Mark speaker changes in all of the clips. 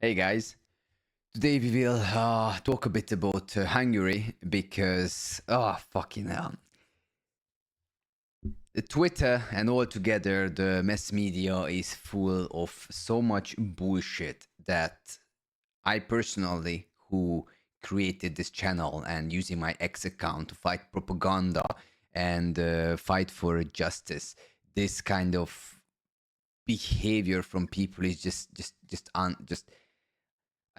Speaker 1: Hey guys, today we will talk a bit about Hungary because, fucking hell. The Twitter and altogether the mass media is full of so much bullshit that I personally, who created this channel and using my ex account to fight propaganda and fight for justice, this kind of behavior from people is just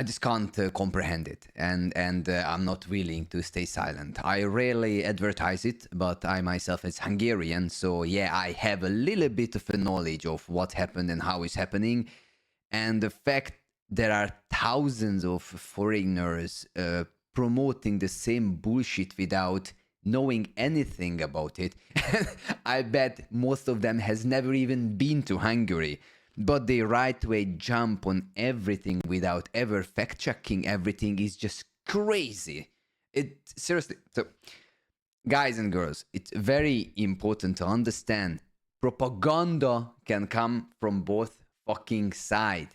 Speaker 1: I just can't comprehend it, and I'm not willing to stay silent. I rarely advertise it, but I myself is Hungarian, so yeah, I have a little bit of a knowledge of what happened and how it's happening, and the fact there are thousands of foreigners promoting the same bullshit without knowing anything about it. I bet most of them has never even been to Hungary, but they right away jump on everything without ever fact checking everything is just crazy. It seriously. So, guys and girls, it's very important to understand propaganda can come from both fucking sides.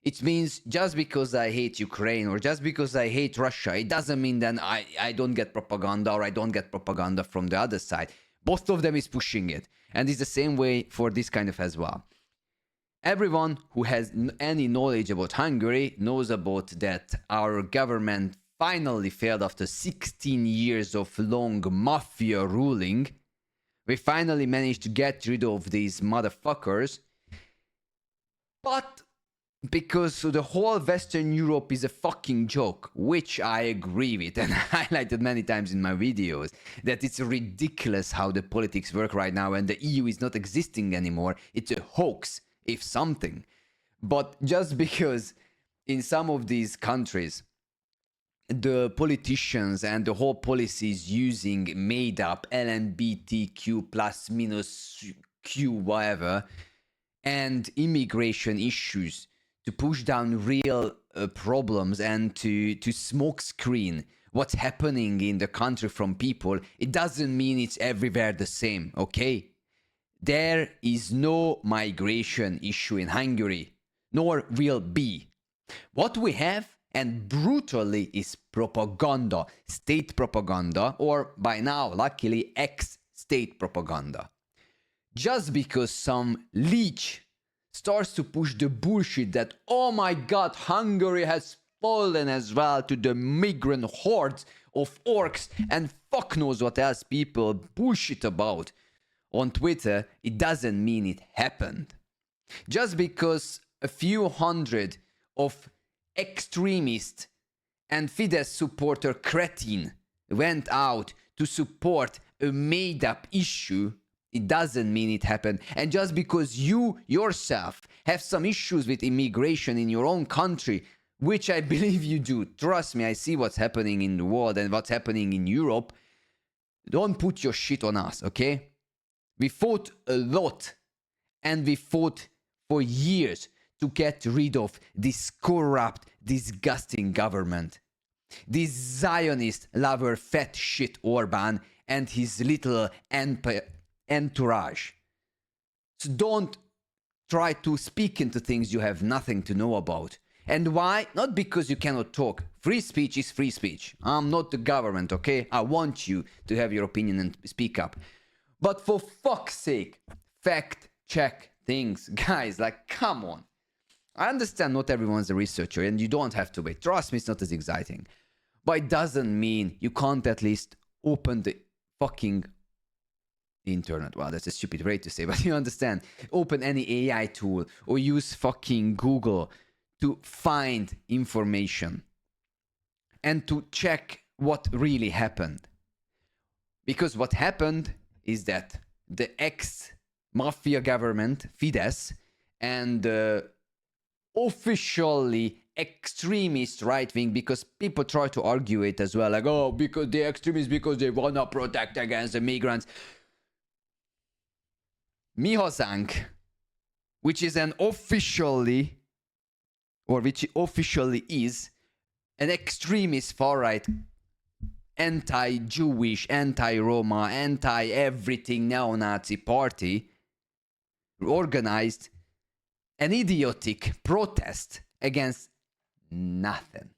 Speaker 1: It means just because I hate Ukraine or just because I hate Russia, it doesn't mean then I don't get propaganda or I don't get propaganda from the other side. Both of them is pushing it. And it's the same way for this kind of as well. Everyone who has any knowledge about Hungary knows about that our government finally failed after 16 years of long mafia ruling. We finally managed to get rid of these motherfuckers. But because the whole Western Europe is a fucking joke, which I agree with and highlighted many times in my videos, that it's ridiculous how the politics work right now and the EU is not existing anymore. It's a hoax, if something. But just because in some of these countries, the politicians and the whole policy is using made up LGBTQ plus minus Q whatever and immigration issues to push down real problems and to smokescreen what's happening in the country from people, it doesn't mean it's everywhere the same, okay? There is no migration issue in Hungary, nor will be. What we have, and brutally, is propaganda, state propaganda, or by now, luckily, ex-state propaganda. Just because some leech starts to push the bullshit that, oh my god, Hungary has fallen as well to the migrant hordes of orcs and fuck knows what else people bullshit about on Twitter, it doesn't mean it happened. Just because a few hundred of extremist and Fidesz supporter cretin went out to support a made up issue, it doesn't mean it happened. And just because you yourself have some issues with immigration in your own country, which I believe you do, trust me, I see what's happening in the world and what's happening in Europe, don't put your shit on us, okay? We fought a lot and we fought for years to get rid of this corrupt, disgusting government. This Zionist lover fat shit Orban and his little entourage. So don't try to speak into things you have nothing to know about. And why? Not because you cannot talk. Free speech is free speech. I'm not the government, okay? I want you to have your opinion and speak up. But for fuck's sake, fact check things. Guys, like, come on. I understand not everyone's a researcher and you don't have to wait. Trust me, it's not as exciting. But it doesn't mean you can't at least open the fucking internet. Wow, that's a stupid way to say, but you understand. Open any AI tool or use fucking Google to find information and to check what really happened. Because what happened is that the ex-mafia government, Fidesz, and the officially extremist right wing, because people try to argue it as well, like, oh, because they're extremists because they want to protect against the migrants. Mi Hazánk, which is an officially, or which officially is, an extremist far-right, anti-Jewish, anti-Roma, anti-everything neo-Nazi party, organized an idiotic protest against nothing.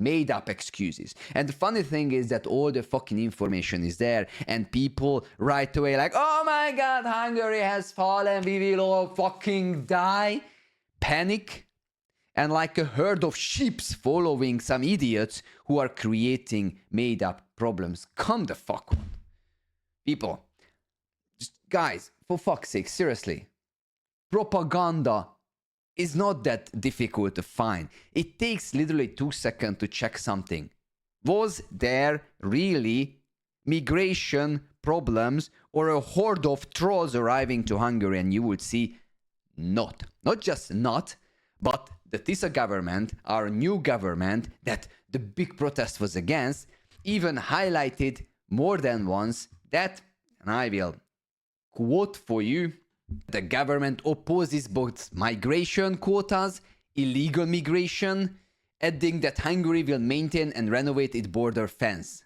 Speaker 1: Made up excuses. And the funny thing is that all the fucking information is there, and people right away like, oh my god, Hungary has fallen, we will all fucking die. Panic, and like a herd of sheep following some idiots who are creating made up problems. Come the fuck on. People, just, guys, for fuck's sake, seriously, propaganda is not that difficult to find. It takes literally 2 seconds to check something. Was there really migration problems or a horde of trolls arriving to Hungary? And you would see not just not, but the TISA government, our new government that the big protest was against, even highlighted more than once that, and I will quote for you, the government opposes both migration quotas, illegal migration, adding that Hungary will maintain and renovate its border fence.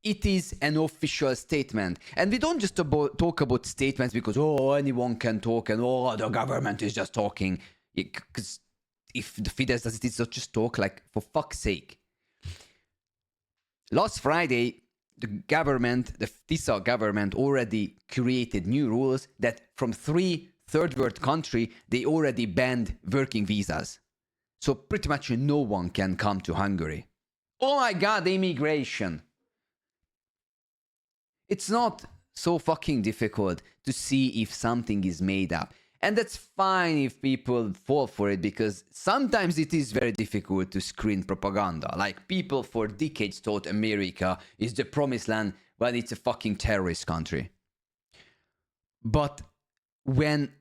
Speaker 1: It is an official statement. And we don't just talk about statements because, oh, anyone can talk and, oh, the government is just talking. Because if the Fidesz does it, it's not just talk, like, for fuck's sake. Last Friday, the government, the TISA government, already created new rules that from 3 third world countries, they already banned working visas. So pretty much no one can come to Hungary. Oh my god, immigration. It's not so fucking difficult to see if something is made up. And that's fine if people fall for it, because sometimes it is very difficult to screen propaganda. Like, people for decades thought America is the promised land when it's a fucking terrorist country. But when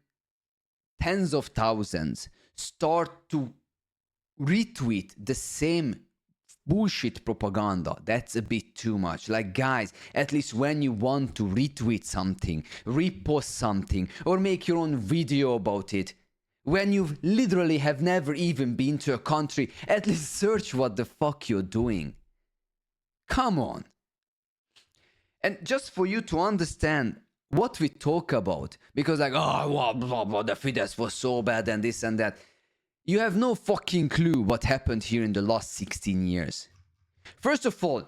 Speaker 1: tens of thousands start to retweet the same bullshit propaganda, that's a bit too much. Like, guys, at least when you want to retweet something, repost something, or make your own video about it, when you literally have never even been to a country, at least search what the fuck you're doing. Come on. And just for you to understand what we talk about, because like, oh, blah, blah, blah, the Fidesz was so bad and this and that, you have no fucking clue what happened here in the last 16 years. First of all,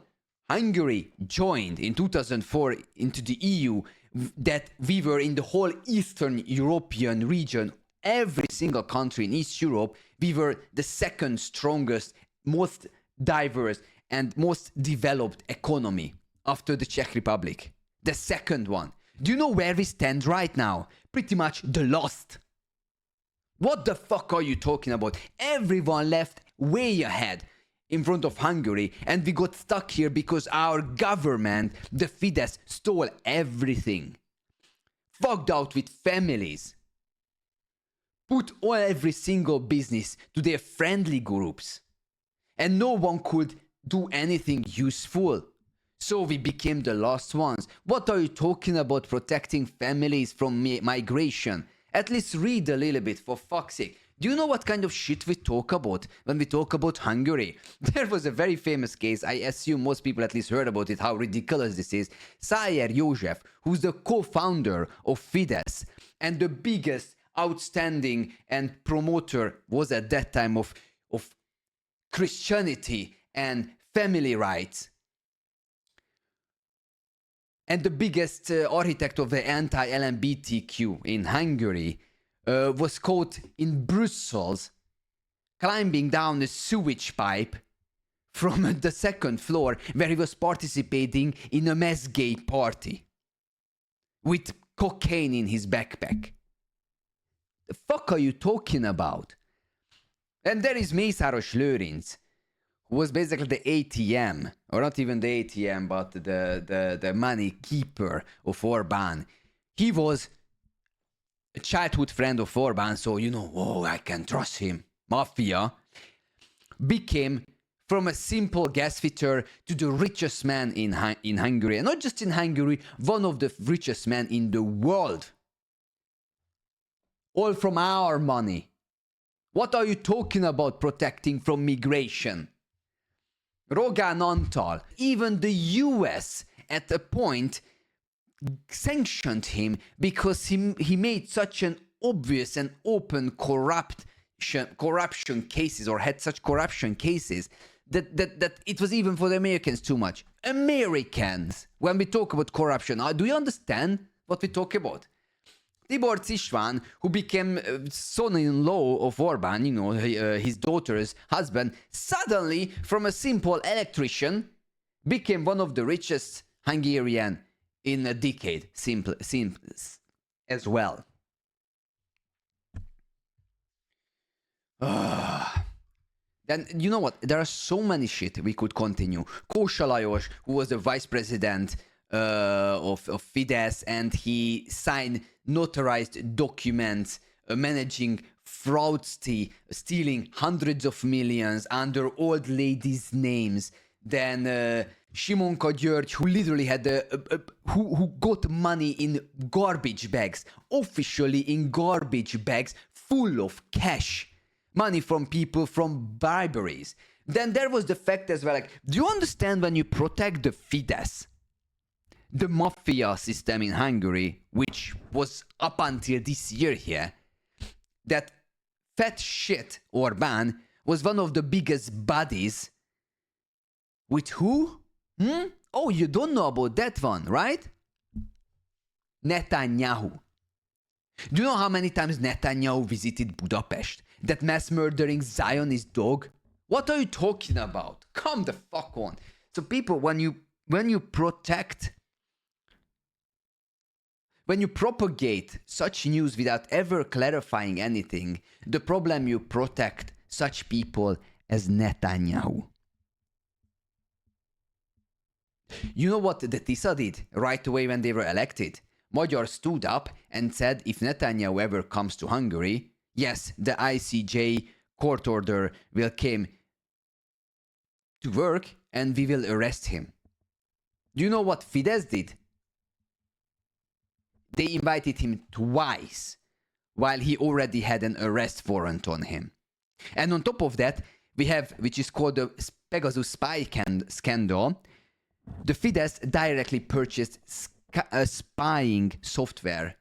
Speaker 1: Hungary joined in 2004 into the EU, that we were in the whole Eastern European region, every single country in East Europe, we were the second strongest, most diverse and most developed economy after the Czech Republic. The second one. Do you know where we stand right now? Pretty much the last. What the fuck are you talking about? Everyone left way ahead in front of Hungary, and we got stuck here because our government, the Fidesz, stole everything. Fucked out with families. Put every single business to their friendly groups. And no one could do anything useful. So we became the last ones. What are you talking about protecting families from migration? At least read a little bit, for fuck's sake. Do you know what kind of shit we talk about when we talk about Hungary? There was a very famous case, I assume most people at least heard about it, how ridiculous this is. Szájer József, who's the co-founder of Fidesz and the biggest outstanding and promoter was at that time of Christianity and family rights. And the biggest architect of the anti-LGBTQ in Hungary was caught in Brussels climbing down a sewage pipe from the second floor where he was participating in a mass gay party with cocaine in his backpack. The fuck are you talking about? And there is Mészáros Lőrinc, who was basically the ATM, or not even the ATM, but the money keeper of Orbán. He was a childhood friend of Orbán, so you know, oh, I can trust him. Mafia became from a simple gas fitter to the richest man in Hungary. And not just in Hungary, one of the richest men in the world. All from our money. What are you talking about protecting from migration? Rogán Antal, even the US at a point sanctioned him because he made such an obvious and open corrupt corruption cases, or had such corruption cases, that it was even for the Americans too much. Americans, when we talk about corruption, do you understand what we talk about? Tibor István, who became son-in-law of Orbán, you know, his daughter's husband, suddenly, from a simple electrician, became one of the richest Hungarian in a decade, simple as well. Then, you know what? There are so many shit we could continue. Kósa Lajos, who was the vice president of Fidesz, and he signed notarized documents managing fraudsters, stealing hundreds of millions under old ladies' names. Then Simonka György, who literally had who got money in garbage bags, officially in garbage bags full of cash. Money from people from briberies. Then there was the fact as well, like, do you understand when you protect the Fidesz, the mafia system in Hungary, which was up until this year here, that fat shit Orbán was one of the biggest buddies with who? Oh, you don't know about that one, right? Netanyahu. Do you know how many times Netanyahu visited Budapest? That mass murdering Zionist dog? What are you talking about? Come the fuck on. So people, when you propagate such news without ever clarifying anything, the problem you protect such people as Netanyahu. You know what the Tisza did right away when they were elected? Magyar stood up and said if Netanyahu ever comes to Hungary, yes, the ICJ court order will come to work and we will arrest him. Do you know what Fidesz did? They invited him twice while he already had an arrest warrant on him. And on top of that, we have, which is called the Pegasus spy scandal, the Fidesz directly purchased spying software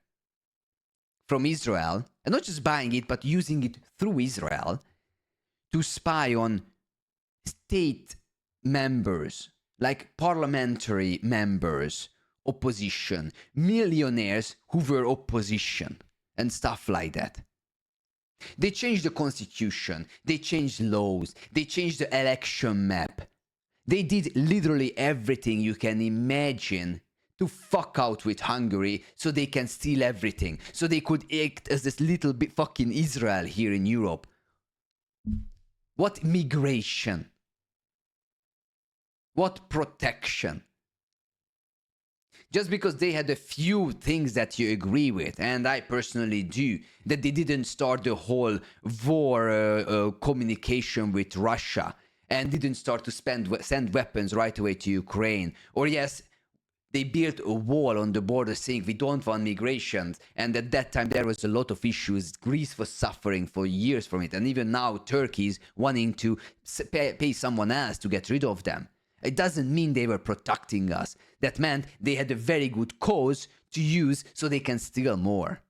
Speaker 1: from Israel, and not just buying it, but using it through Israel to spy on state members, like parliamentary members, opposition, millionaires who were opposition, and stuff like that. They changed the constitution, they changed laws, they changed the election map. They did literally everything you can imagine to fuck out with Hungary so they can steal everything. So they could act as this little bit fucking Israel here in Europe. What migration? What protection? Just because they had a few things that you agree with, and I personally do, that they didn't start the whole war communication with Russia and didn't start to send weapons right away to Ukraine. Or yes, they built a wall on the border saying we don't want migrations, and at that time there was a lot of issues. Greece was suffering for years from it, and even now Turkey's wanting to pay someone else to get rid of them. It doesn't mean they were protecting us. That meant they had a very good cause to use so they can steal more.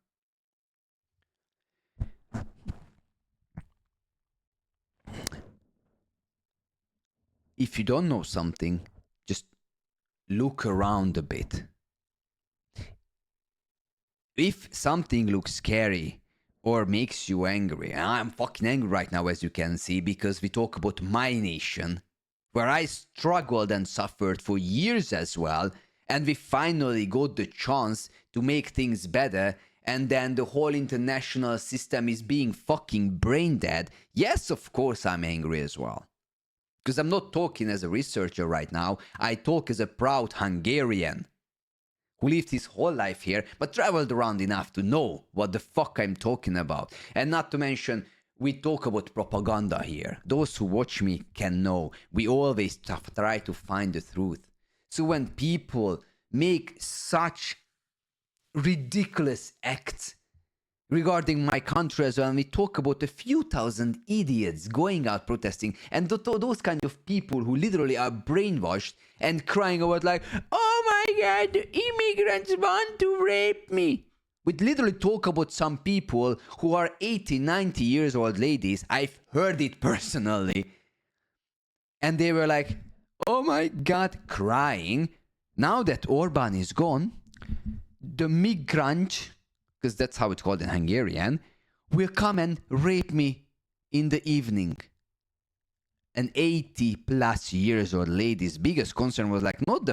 Speaker 1: If you don't know something, just look around a bit. If something looks scary or makes you angry, and I'm fucking angry right now, as you can see, because we talk about my nation, where I struggled and suffered for years as well, and we finally got the chance to make things better, and then the whole international system is being fucking brain dead. Yes, of course I'm angry as well. Because I'm not talking as a researcher right now, I talk as a proud Hungarian who lived his whole life here, but traveled around enough to know what the fuck I'm talking about. And not to mention, we talk about propaganda here. Those who watch me can know. We always try to find the truth. So when people make such ridiculous acts regarding my country as well, and we talk about a few thousand idiots going out protesting, and those kind of people who literally are brainwashed and crying about like, oh my god, the immigrants want to rape me. We literally talk about some people who are 80, 90 years old ladies. I've heard it personally. And they were like, oh my God, crying. Now that Orban is gone, the migrant, because that's how it's called in Hungarian, will come and rape me in the evening. An 80 plus years old lady's biggest concern was like not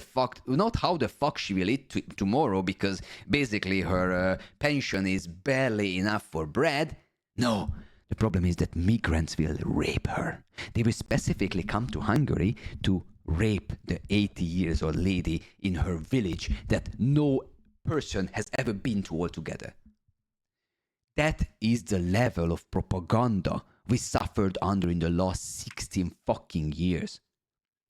Speaker 1: how the fuck she will eat tomorrow, because basically her pension is barely enough for bread. No, the problem is that migrants will rape her. They will specifically come to Hungary to rape the 80 years old lady in her village that no person has ever been to altogether. That is the level of propaganda we suffered under in the last 16 fucking years.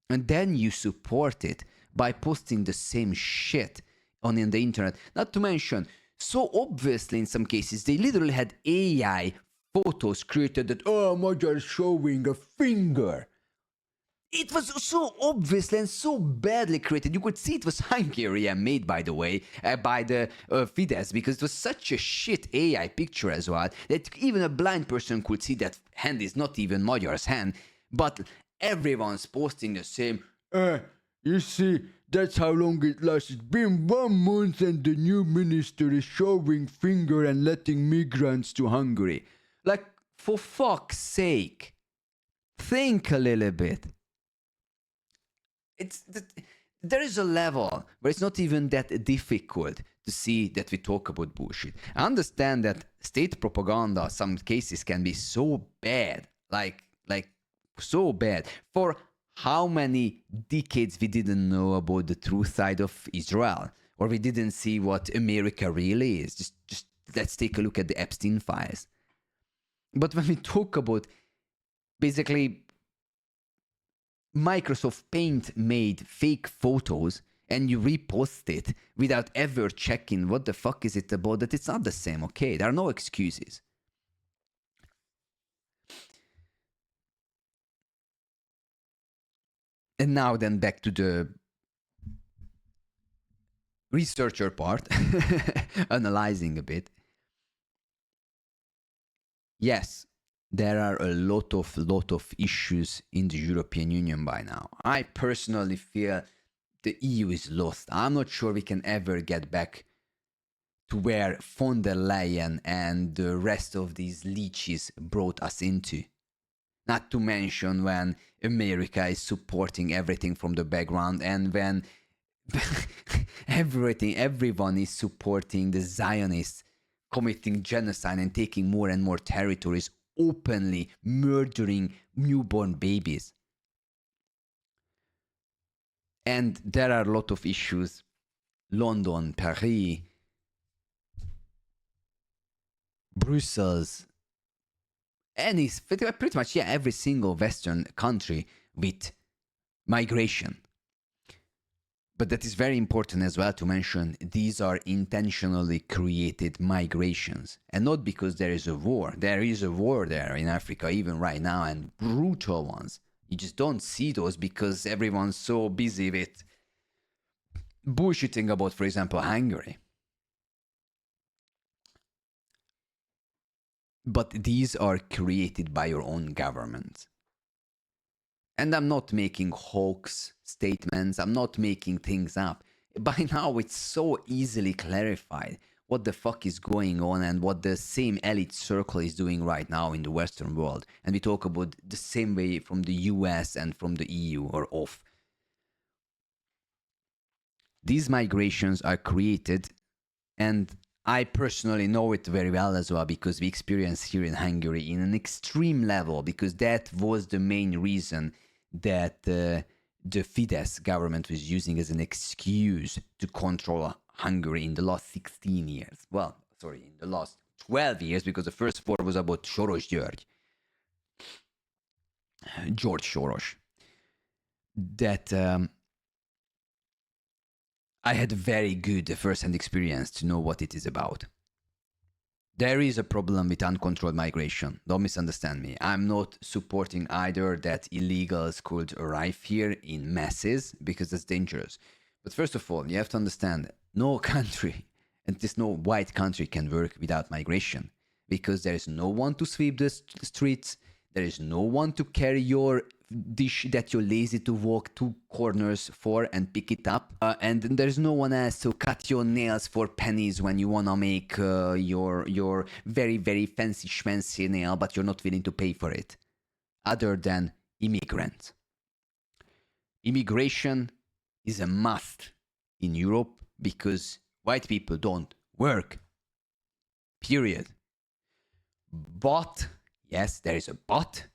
Speaker 1: And then you support it by posting the same shit on in the internet. Not to mention, so obviously in some cases, they literally had AI photos created that, oh, Magyar showing a finger. It was so obviously and so badly created. You could see it was Hungarian made, by the way, by the Fidesz, because it was such a shit AI picture as well that even a blind person could see that hand is not even Magyar's hand. But everyone's posting the same. You see, that's how long it lasts. It's been 1 month and the new minister is showing finger and letting migrants to Hungary. Like, for fuck's sake, think a little bit. There is a level where it's not even that difficult to see that we talk about bullshit. I understand that state propaganda, some cases can be so bad, like so bad. For how many decades we didn't know about the true side of Israel, or we didn't see what America really is. Just let's take a look at the Epstein files. But when we talk about basically Microsoft Paint made fake photos and you repost it without ever checking what the fuck is it about, that it's not the same, okay? There are no excuses. And now then back to the researcher part, analyzing a bit. Yes, there are a lot of issues in the European Union by now. I personally feel the EU is lost. I'm not sure we can ever get back to where von der Leyen and the rest of these leeches brought us into. Not to mention when America is supporting everything from the background, and when everyone is supporting the Zionists committing genocide and taking more and more territories, openly murdering newborn babies. And there are a lot of issues. London, Paris, Brussels, pretty much, yeah, every single Western country with migration. But that is very important as well to mention. These are intentionally created migrations, and not because there is a war. There is a war there in Africa even right now, and brutal ones. You just don't see those because everyone's so busy with bullshitting about, for example, Hungary. But these are created by your own government. And I'm not making hoax statements. I'm not making things up. By now, it's so easily clarified what the fuck is going on and what the same elite circle is doing right now in the Western world. And we talk about the same way from the US and from the EU or off. These migrations are created, and I personally know it very well as well, because we experience here in Hungary in an extreme level, because that was the main reason that the Fidesz government was using as an excuse to control Hungary in the last 16 years. Well, sorry, in the last 12 years, because the first 4 was about Soros György. George Soros. That I had a very good first-hand experience to know what it is about. There is a problem with uncontrolled migration. Don't misunderstand me. I'm not supporting either that illegals could arrive here in masses, because that's dangerous. But first of all, you have to understand, no country, And there's no white country can work without migration because there is no one to sweep the streets. There is no one to carry your dish that you're lazy to walk 2 corners for and pick it up. And there's no one else to cut your nails for pennies when you want to make your very, very fancy schmancy nail, but you're not willing to pay for it. Other than immigrants. Immigration is a must in Europe because white people don't work. Period. But, yes, there is a but,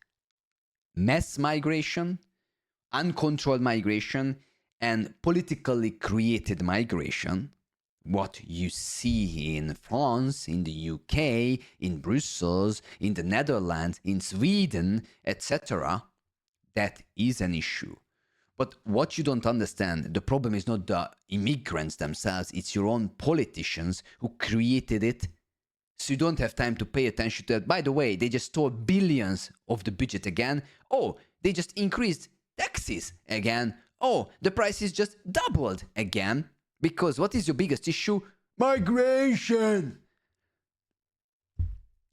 Speaker 1: mass migration, uncontrolled migration, and politically created migration, what you see in France, in the UK, in Brussels, in the Netherlands, in Sweden, etc., that is an issue. But what you don't understand, the problem is not the immigrants themselves, it's your own politicians who created it. So you don't have time to pay attention to that. By the way, they just stole billions of the budget again. Oh, they just increased taxes again. Oh, the prices just doubled again. Because what is your biggest issue? Migration.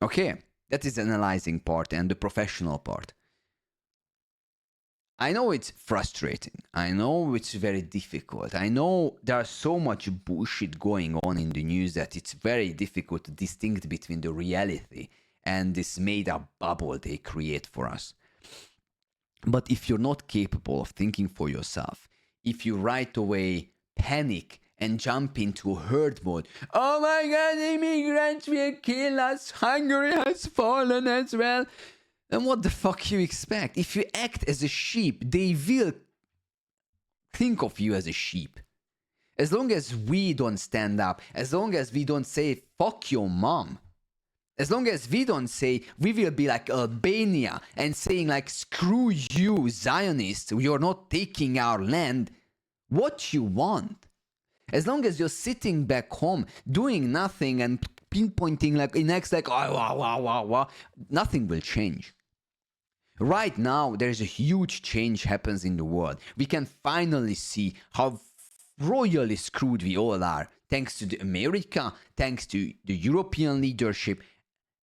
Speaker 1: Okay, that is the analyzing part and the professional part. I know it's frustrating. I know it's very difficult. I know there's so much bullshit going on in the news that it's very difficult to distinguish between the reality and this made-up bubble they create for us. But if you're not capable of thinking for yourself, if you right away panic and jump into herd mode, oh my god, immigrants will kill us, Hungary has fallen as well. And what the fuck you expect? If you act as a sheep, they will think of you as a sheep. As long as we don't stand up, as long as we don't say, fuck your mom, as long as we don't say, we will be like Albania and saying like, screw you, Zionists, you're not taking our land, what you want? As long as you're sitting back home, doing nothing and pinpointing like in X like, nothing will change. Right now, there's a huge change happens in the world. We can finally see how royally screwed we all are, thanks to the America, thanks to the European leadership,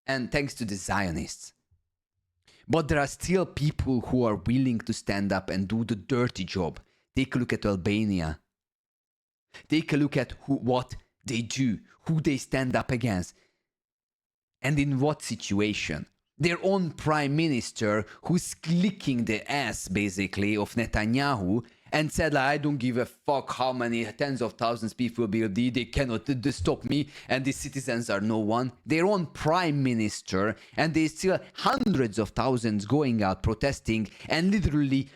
Speaker 1: and thanks to the Zionists. But there are still people who are willing to stand up and do the dirty job. Take a look at Albania. Take a look at what they do, who they stand up against, and in what situation. Their own prime minister who's clicking the ass basically of Netanyahu and said like, I don't give a fuck how many tens of thousands people will be, they cannot stop me and the citizens are no one. Their own prime minister, and there's still hundreds of thousands going out protesting and literally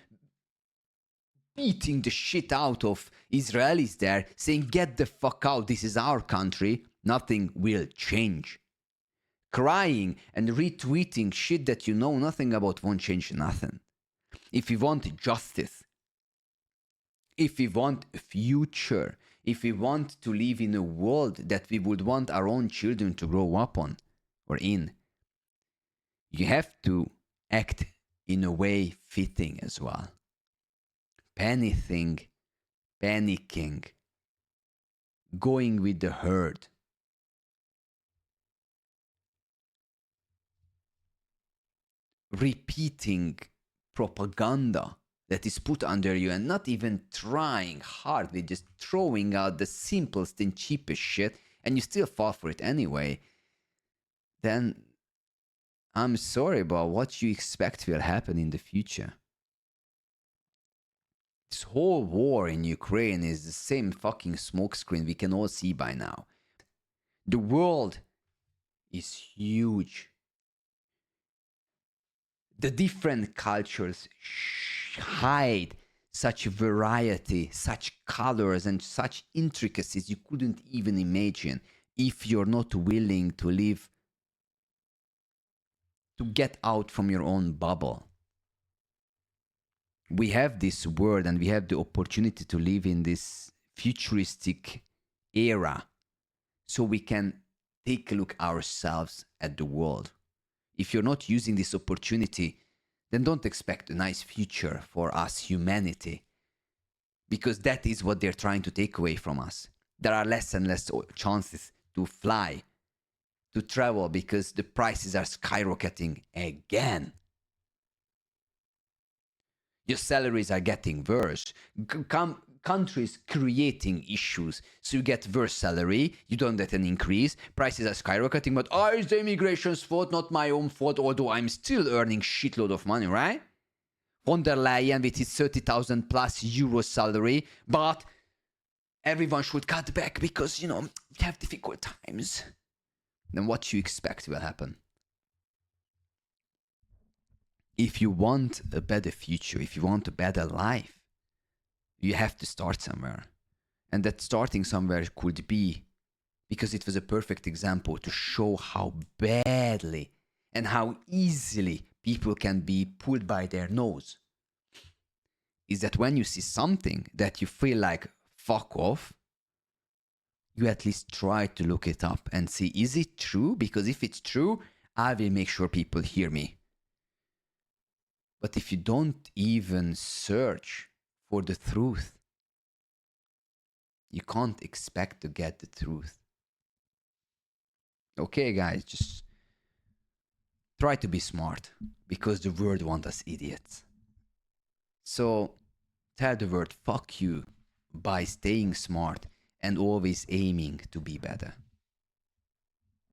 Speaker 1: beating the shit out of Israelis there, saying get the fuck out, this is our country. Nothing will change. Crying and retweeting shit that you know nothing about won't change nothing. If we want justice, if we want a future, if we want to live in a world that we would want our own children to grow up on or in, you have to act in a way fitting as well. Panicking, going with the herd. Repeating propaganda that is put under you and not even trying hard, with just throwing out the simplest and cheapest shit and you still fall for it anyway, then I'm sorry about what you expect will happen in the future. This whole war in Ukraine is the same fucking smokescreen we can all see by now. The world is huge. The different cultures hide such variety, such colors, and such intricacies you couldn't even imagine if you're not willing to live, to get out from your own bubble. We have this world and we have the opportunity to live in this futuristic era so we can take a look ourselves at the world. If you're not using this opportunity, then don't expect a nice future for us, humanity, because that is what they're trying to take away from us. There are less and less chances to fly, to travel, because the prices are skyrocketing again. Your salaries are getting worse. Countries creating issues, so you get worse salary, you don't get an increase, prices are skyrocketing, but it's the immigration's fault, not my own fault, although I'm still earning shitload of money, right? Von der Leyen with his 30,000 plus euro salary, but everyone should cut back because, we have difficult times. Then what you expect will happen? If you want a better future, if you want a better life, you have to start somewhere. And that starting somewhere could be, because it was a perfect example to show how badly and how easily people can be pulled by their nose, is that when you see something that you feel like fuck off, you at least try to look it up and see, is it true? Because if it's true, I will make sure people hear me. But if you don't even search for the truth, you can't expect to get the truth. Okay, guys, just try to be smart, because the world wants us idiots. So tell the world fuck you by staying smart and always aiming to be better.